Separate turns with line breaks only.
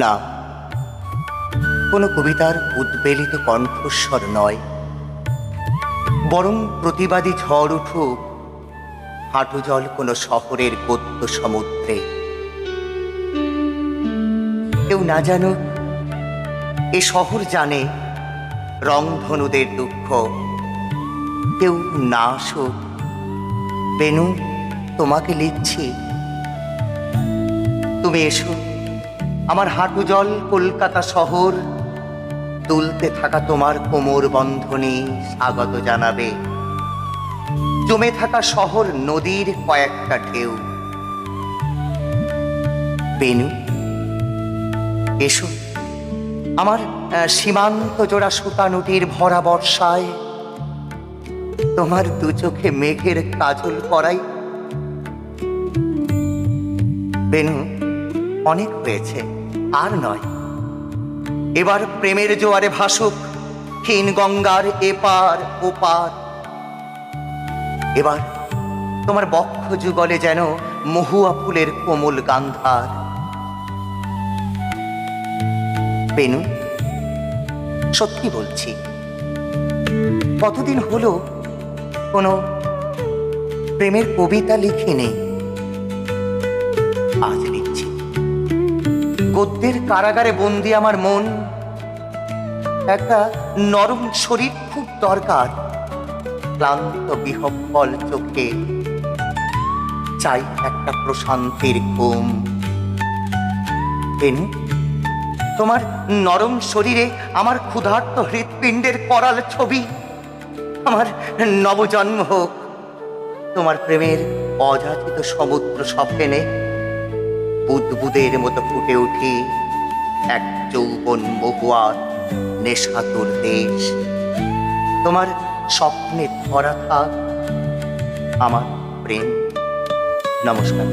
না, কোনো কবিতার উদ্বেলিত কণ্ঠস্বর নয়, বরং প্রতিবাদী ঝড় উঠুক হাঁটু জল কোনো শহরের গদ্য সমুদ্রে। কেউ না জানুক, এ শহর জানে রংধনুদের দুঃখ। কেউ না আসুক, বেনু তোমাকে লিখছি। তুমি এসো, আমার হাঁটু জল কলকাতা শহর দুলতে থাকা তোমার কোমর বন্ধনী স্বাগত জানাবে। জমে থাকা শহর নদীর কয়েকটা ঢেউ। বেনু এসো, আমার সীমান্ত জোড়া সুতানুটির ভরা বর্ষায় তোমার দু চোখে মেঘের কাজল পরাই। বেনু অনেক হয়েছে, আর নয়। এবার প্রেমের জোয়ারে ভাসুক ক্ষীণ গঙ্গার এপার ওপার। এবার তোমার বক্ষ যুগলে যেন মহুয়া ফুলের কোমল গান্ধার। বেনু সত্যি বলছি, কতদিন হলো কোনো প্রেমের কবিতা লিখিনি। আজ লিখছি। গদ্যের কারাগারে বন্দি আমার মন, একটা নরম শরীর খুব দরকার। ক্লান্ত বিহ্বল চোখে চাই একটা প্রশান্তির ঘুম। বেনু তোমার নরম শরীরে আমার ক্ষুধার্ত হৃৎপিণ্ডের করাল ছবি। আমার নবজন্ম হোক তোমার প্রেমের অযাচিত সমুদ্র স্বপ্নে। বুদবুদের মতো ফুটে উঠি এক যৌবন মহুয়ার নেশাতুর দেশ। তোমার স্বপ্নে ধরা থাক আমার প্রেম। নমস্কার।